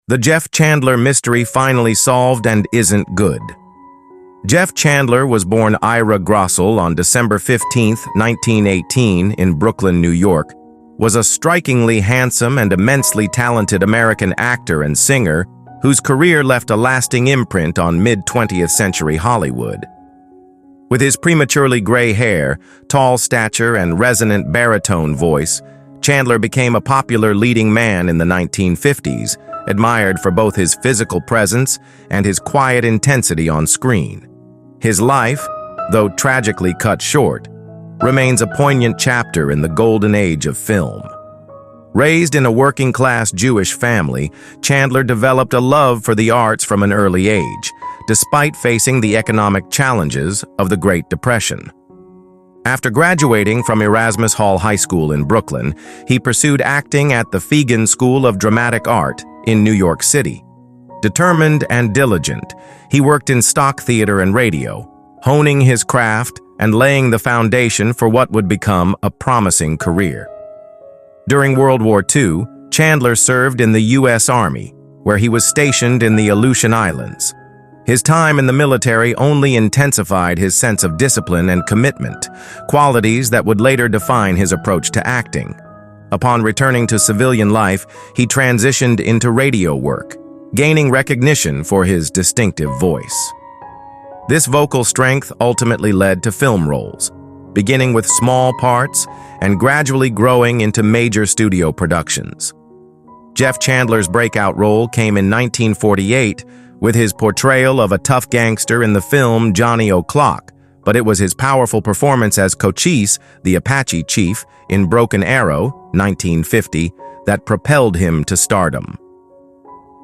The Jeff Chandler mystery finally solved and isn't good. Jeff Chandler was born Ira Grossel on December 15, 1918, in Brooklyn, New York, was a strikingly handsome and immensely talented American actor and singer whose career left a lasting imprint on mid-20th century Hollywood. With his prematurely gray hair, tall stature, and resonant baritone voice, Chandler became a popular leading man in the 1950s, admired for both his physical presence and his quiet intensity on screen. His life, though tragically cut short, remains a poignant chapter in the golden age of film. Raised in a working-class Jewish family, Chandler developed a love for the arts from an early age, despite facing the economic challenges of the Great Depression. After graduating from Erasmus Hall High School in Brooklyn, he pursued acting at the Fegan School of Dramatic Art in New York City. Determined and diligent, he worked in stock theater and radio, honing his craft and laying the foundation for what would become a promising career. During World War II, Chandler served in the U.S. Army, where he was stationed in the Aleutian Islands. His time in the military only intensified his sense of discipline and commitment, qualities that would later define his approach to acting. Upon returning to civilian life, he transitioned into radio work, gaining recognition for his distinctive voice. This vocal strength ultimately led to film roles, beginning with small parts and gradually growing into major studio productions. Jeff Chandler's breakout role came in 1948 with his portrayal of a tough gangster in the film Johnny O'Clock, but it was his powerful performance as Cochise, the Apache chief, in Broken Arrow, 1950, that propelled him to stardom.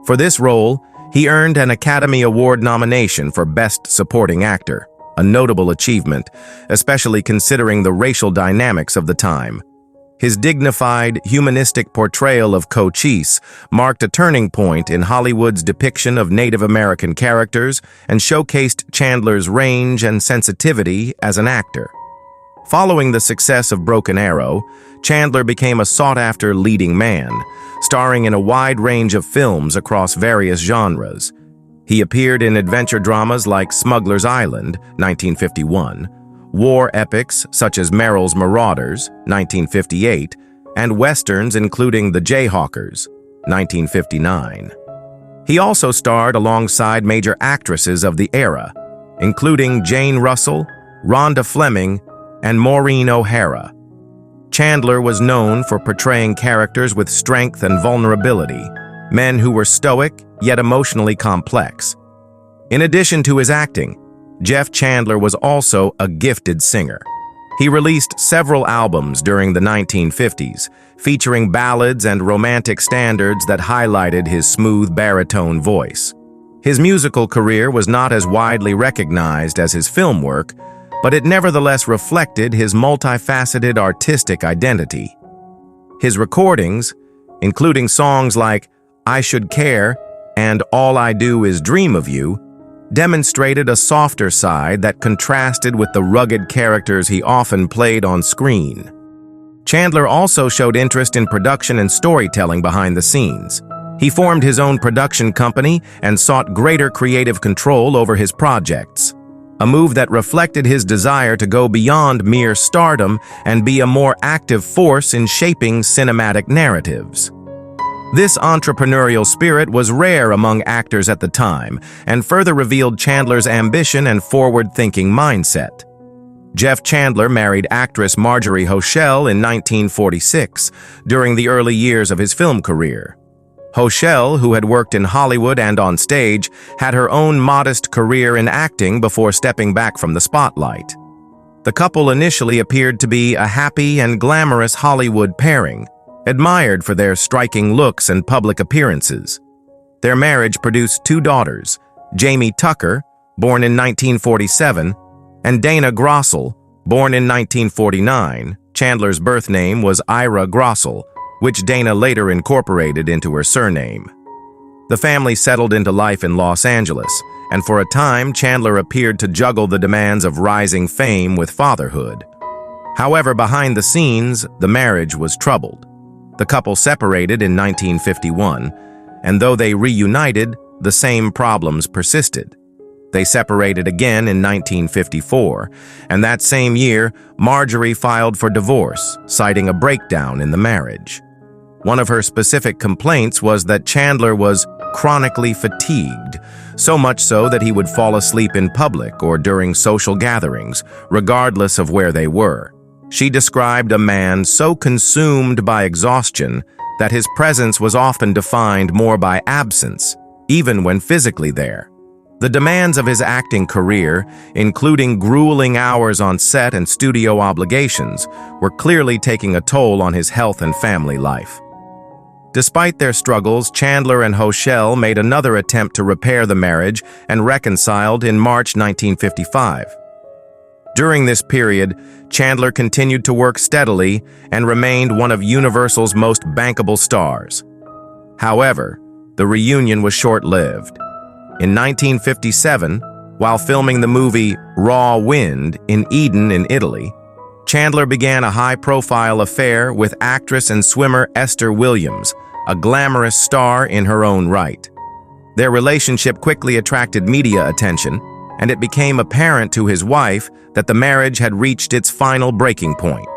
For this role, he earned an Academy Award nomination for Best Supporting Actor, a notable achievement, especially considering the racial dynamics of the time. His dignified, humanistic portrayal of Cochise marked a turning point in Hollywood's depiction of Native American characters and showcased Chandler's range and sensitivity as an actor. Following the success of Broken Arrow, Chandler became a sought-after leading man, starring in a wide range of films across various genres. He appeared in adventure dramas like Smuggler's Island, 1951, war epics such as Merrill's Marauders, 1958, and westerns including The Jayhawkers, 1959. He also starred alongside major actresses of the era, including Jane Russell, Rhonda Fleming, and Maureen O'Hara. Chandler was known for portraying characters with strength and vulnerability, men who were stoic yet emotionally complex. In addition to his acting, Jeff Chandler was also a gifted singer. He released several albums during the 1950s, featuring ballads and romantic standards that highlighted his smooth baritone voice. His musical career was not as widely recognized as his film work, but it nevertheless reflected his multifaceted artistic identity. His recordings, including songs like I Should Care and All I Do Is Dream of You, demonstrated a softer side that contrasted with the rugged characters he often played on screen. Chandler also showed interest in production and storytelling behind the scenes. He formed his own production company and sought greater creative control over his projects, a move that reflected his desire to go beyond mere stardom and be a more active force in shaping cinematic narratives. This entrepreneurial spirit was rare among actors at the time and further revealed Chandler's ambition and forward-thinking mindset. Jeff Chandler married actress Marjorie Hoschel in 1946, during the early years of his film career. Hoschel, who had worked in Hollywood and on stage, had her own modest career in acting before stepping back from the spotlight. The couple initially appeared to be a happy and glamorous Hollywood pairing, admired for their striking looks and public appearances. Their marriage produced two daughters, Jamie Tucker, born in 1947, and Dana Grossel, born in 1949. Chandler's birth name was Ira Grossel, which Dana later incorporated into her surname. The family settled into life in Los Angeles, and for a time Chandler appeared to juggle the demands of rising fame with fatherhood. However, behind the scenes, the marriage was troubled. The couple separated in 1951, and though they reunited, the same problems persisted. They separated again in 1954, and that same year, Marjorie filed for divorce, citing a breakdown in the marriage. One of her specific complaints was that Chandler was chronically fatigued, so much so that he would fall asleep in public or during social gatherings, regardless of where they were. She described a man so consumed by exhaustion that his presence was often defined more by absence, even when physically there. The demands of his acting career, including grueling hours on set and studio obligations, were clearly taking a toll on his health and family life. Despite their struggles, Chandler and Hochel made another attempt to repair the marriage and reconciled in March 1955. During this period, Chandler continued to work steadily and remained one of Universal's most bankable stars. However, the reunion was short-lived. In 1957, while filming the movie Raw Wind in Eden in Italy, Chandler began a high-profile affair with actress and swimmer Esther Williams, a glamorous star in her own right. Their relationship quickly attracted media attention, and it became apparent to his wife that the marriage had reached its final breaking point.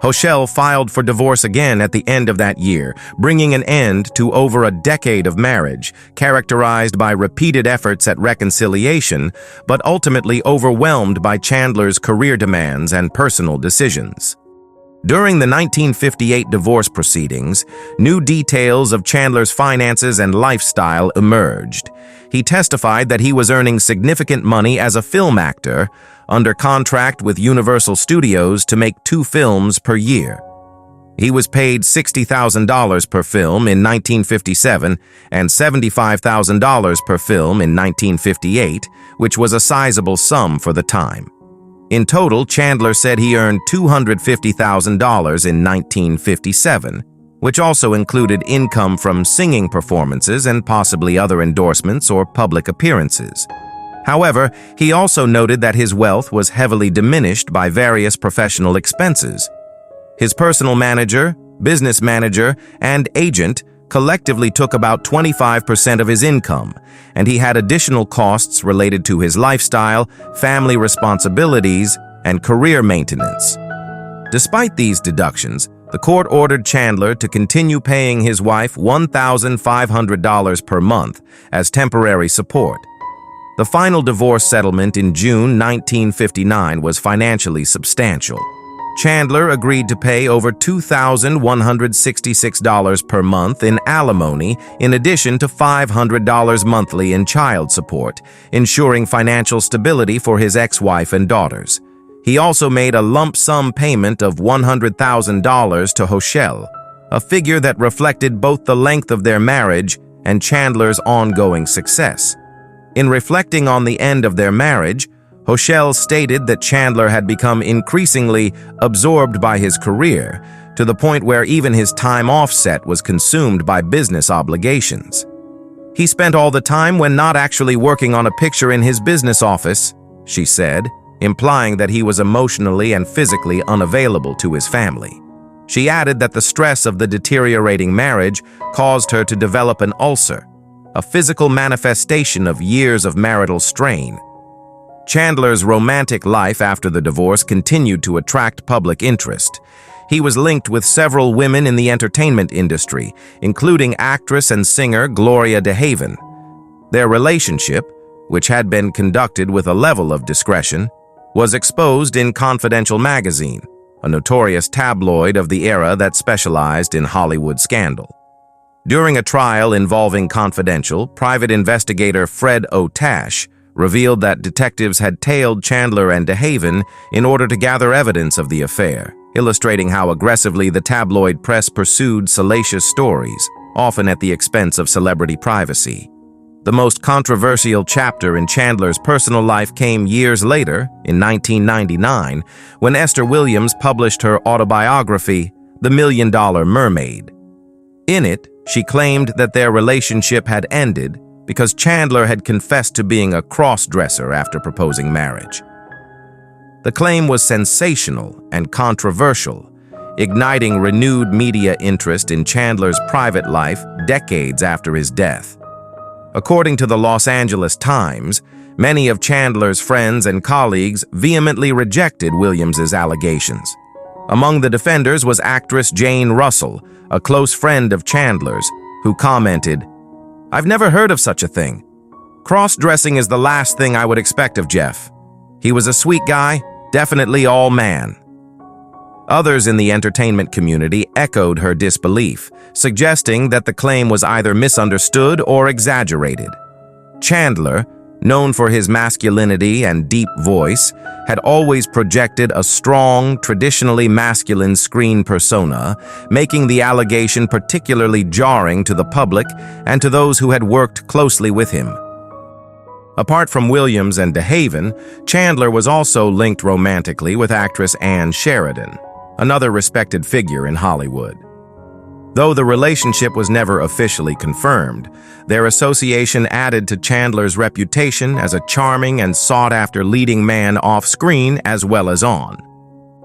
Hochel filed for divorce again at the end of that year, bringing an end to over a decade of marriage, characterized by repeated efforts at reconciliation, but ultimately overwhelmed by Chandler's career demands and personal decisions. During the 1958 divorce proceedings, new details of Chandler's finances and lifestyle emerged. He testified that he was earning significant money as a film actor, under contract with Universal Studios to make 2 films per year. He was paid $60,000 per film in 1957 and $75,000 per film in 1958, which was a sizable sum for the time. In total, Chandler said he earned $250,000 in 1957, which also included income from singing performances and possibly other endorsements or public appearances. However, he also noted that his wealth was heavily diminished by various professional expenses. His personal manager, business manager, and agent collectively took about 25% of his income, and he had additional costs related to his lifestyle, family responsibilities, and career maintenance. Despite these deductions, the court ordered Chandler to continue paying his wife $1,500 per month as temporary support. The final divorce settlement in June 1959 was financially substantial. Chandler agreed to pay over $2,166 per month in alimony in addition to $500 monthly in child support, ensuring financial stability for his ex-wife and daughters. He also made a lump sum payment of $100,000 to Hochel, a figure that reflected both the length of their marriage and Chandler's ongoing success. In reflecting on the end of their marriage, Hochel stated that Chandler had become increasingly absorbed by his career, to the point where even his time off set was consumed by business obligations. He spent all the time when not actually working on a picture in his business office, she said, implying that he was emotionally and physically unavailable to his family. She added that the stress of the deteriorating marriage caused her to develop an ulcer, a physical manifestation of years of marital strain. Chandler's romantic life after the divorce continued to attract public interest. He was linked with several women in the entertainment industry, including actress and singer Gloria DeHaven. Their relationship, which had been conducted with a level of discretion, was exposed in Confidential magazine, a notorious tabloid of the era that specialized in Hollywood scandal. During a trial involving Confidential, private investigator Fred O'Tash revealed that detectives had tailed Chandler and DeHaven in order to gather evidence of the affair, illustrating how aggressively the tabloid press pursued salacious stories, often at the expense of celebrity privacy. The most controversial chapter in Chandler's personal life came years later, in 1999, when Esther Williams published her autobiography, The $1 Million Mermaid. In it, she claimed that their relationship had ended because Chandler had confessed to being a cross-dresser after proposing marriage. The claim was sensational and controversial, igniting renewed media interest in Chandler's private life decades after his death. According to the Los Angeles Times, many of Chandler's friends and colleagues vehemently rejected Williams's allegations. Among the defenders was actress Jane Russell, a close friend of Chandler's, who commented, "I've never heard of such a thing. Cross-dressing is the last thing I would expect of Jeff. He was a sweet guy, definitely all man." Others in the entertainment community echoed her disbelief, suggesting that the claim was either misunderstood or exaggerated. Chandler, known for his masculinity and deep voice, had always projected a strong, traditionally masculine screen persona, making the allegation particularly jarring to the public and to those who had worked closely with him. Apart from Williams and DeHaven, Chandler was also linked romantically with actress Ann Sheridan, another respected figure in Hollywood. Though the relationship was never officially confirmed, their association added to Chandler's reputation as a charming and sought-after leading man off-screen as well as on.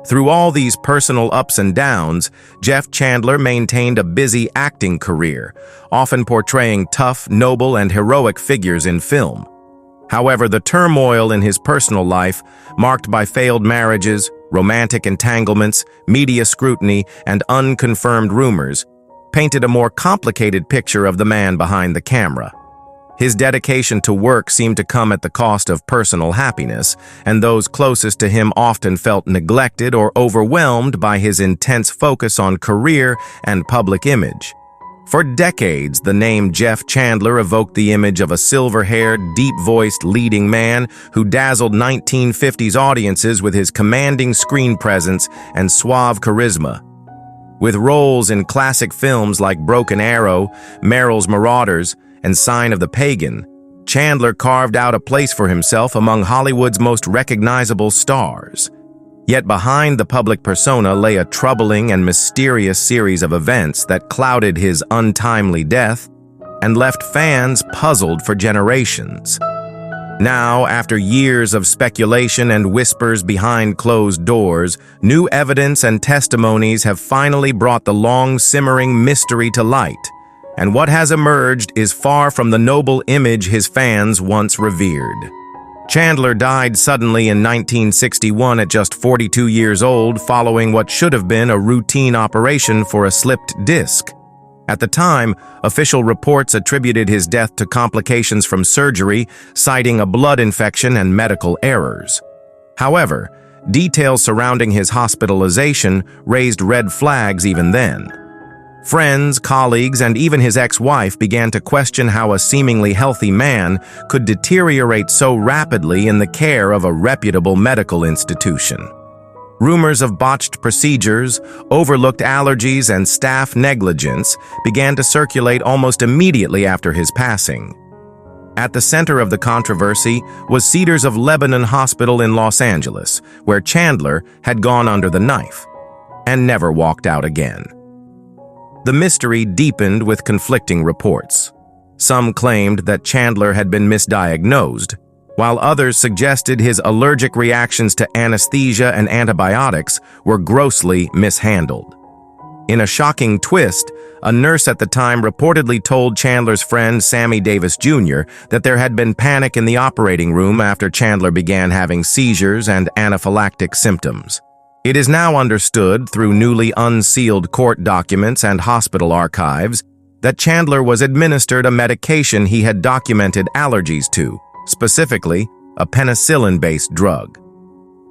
Through all these personal ups and downs, Jeff Chandler maintained a busy acting career, often portraying tough, noble, and heroic figures in film. However, the turmoil in his personal life, marked by failed marriages, romantic entanglements, media scrutiny, and unconfirmed rumors, painted a more complicated picture of the man behind the camera. His dedication to work seemed to come at the cost of personal happiness, and those closest to him often felt neglected or overwhelmed by his intense focus on career and public image. For decades, the name Jeff Chandler evoked the image of a silver-haired, deep-voiced leading man who dazzled 1950s audiences with his commanding screen presence and suave charisma. With roles in classic films like Broken Arrow, Merrill's Marauders, and Sign of the Pagan, Chandler carved out a place for himself among Hollywood's most recognizable stars. Yet behind the public persona lay a troubling and mysterious series of events that clouded his untimely death and left fans puzzled for generations. Now, after years of speculation and whispers behind closed doors, new evidence and testimonies have finally brought the long-simmering mystery to light, and what has emerged is far from the noble image his fans once revered. Chandler died suddenly in 1961 at just 42 years old following what should have been a routine operation for a slipped disc. At the time, official reports attributed his death to complications from surgery, citing a blood infection and medical errors. However, details surrounding his hospitalization raised red flags even then. Friends, colleagues, and even his ex-wife began to question how a seemingly healthy man could deteriorate so rapidly in the care of a reputable medical institution. Rumors of botched procedures, overlooked allergies, and staff negligence began to circulate almost immediately after his passing. At the center of the controversy was Cedars of Lebanon Hospital in Los Angeles, where Chandler had gone under the knife and never walked out again. The mystery deepened with conflicting reports. Some claimed that Chandler had been misdiagnosed, while others suggested his allergic reactions to anesthesia and antibiotics were grossly mishandled. In a shocking twist, a nurse at the time reportedly told Chandler's friend Sammy Davis Jr. that there had been panic in the operating room after Chandler began having seizures and anaphylactic symptoms. It is now understood through newly unsealed court documents and hospital archives that Chandler was administered a medication he had documented allergies to, specifically a penicillin-based drug.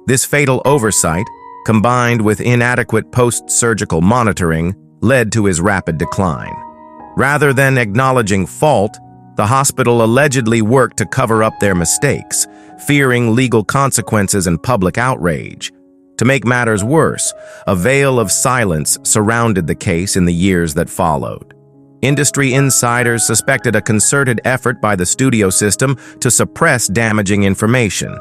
This fatal oversight, combined with inadequate post-surgical monitoring, led to his rapid decline. Rather than acknowledging fault, the hospital allegedly worked to cover up their mistakes, fearing legal consequences and public outrage. To make matters worse, a veil of silence surrounded the case in the years that followed. Industry insiders suspected a concerted effort by the studio system to suppress damaging information.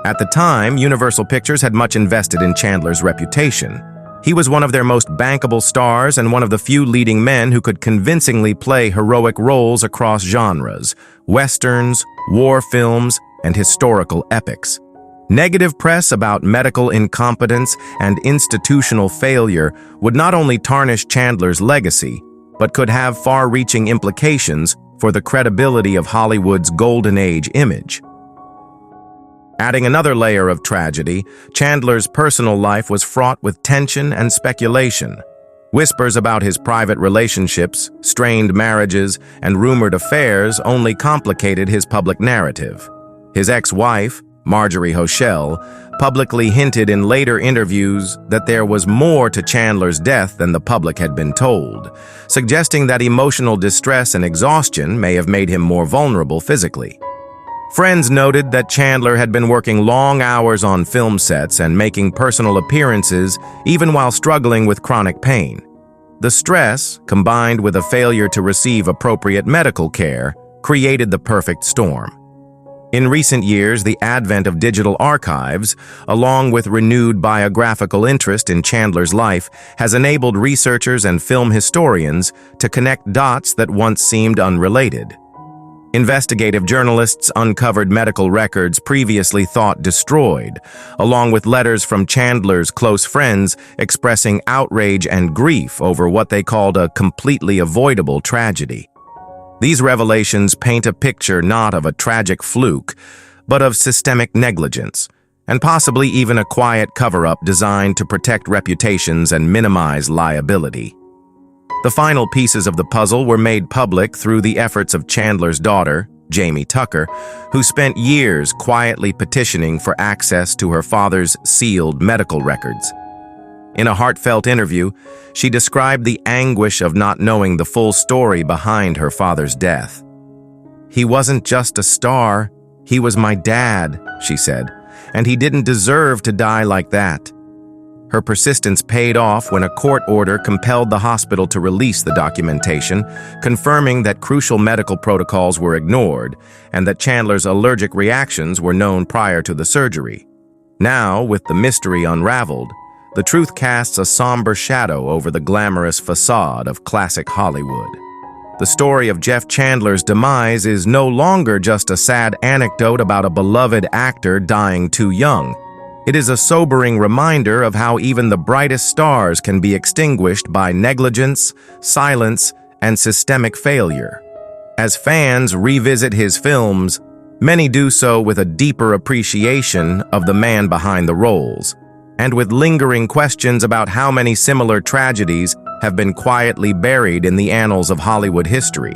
At the time, Universal Pictures had much invested in Chandler's reputation. He was one of their most bankable stars and one of the few leading men who could convincingly play heroic roles across genres, westerns, war films, and historical epics. Negative press about medical incompetence and institutional failure would not only tarnish Chandler's legacy, but could have far-reaching implications for the credibility of Hollywood's golden age image. Adding another layer of tragedy, Chandler's personal life was fraught with tension and speculation. Whispers about his private relationships, strained marriages, and rumored affairs only complicated his public narrative. His ex-wife, Marjorie Hochel, publicly hinted in later interviews that there was more to Chandler's death than the public had been told, suggesting that emotional distress and exhaustion may have made him more vulnerable physically. Friends noted that Chandler had been working long hours on film sets and making personal appearances even while struggling with chronic pain. The stress, combined with a failure to receive appropriate medical care, created the perfect storm. In recent years, the advent of digital archives, along with renewed biographical interest in Chandler's life, has enabled researchers and film historians to connect dots that once seemed unrelated. Investigative journalists uncovered medical records previously thought destroyed, along with letters from Chandler's close friends expressing outrage and grief over what they called a completely avoidable tragedy. These revelations paint a picture not of a tragic fluke, but of systemic negligence, and possibly even a quiet cover-up designed to protect reputations and minimize liability. The final pieces of the puzzle were made public through the efforts of Chandler's daughter, Jamie Tucker, who spent years quietly petitioning for access to her father's sealed medical records. In a heartfelt interview, she described the anguish of not knowing the full story behind her father's death. "He wasn't just a star, he was my dad," she said, "and he didn't deserve to die like that." Her persistence paid off when a court order compelled the hospital to release the documentation, confirming that crucial medical protocols were ignored and that Chandler's allergic reactions were known prior to the surgery. Now, with the mystery unraveled, the truth casts a somber shadow over the glamorous facade of classic Hollywood. The story of Jeff Chandler's demise is no longer just a sad anecdote about a beloved actor dying too young. It is a sobering reminder of how even the brightest stars can be extinguished by negligence, silence, and systemic failure. As fans revisit his films, many do so with a deeper appreciation of the man behind the roles, and with lingering questions about how many similar tragedies have been quietly buried in the annals of Hollywood history.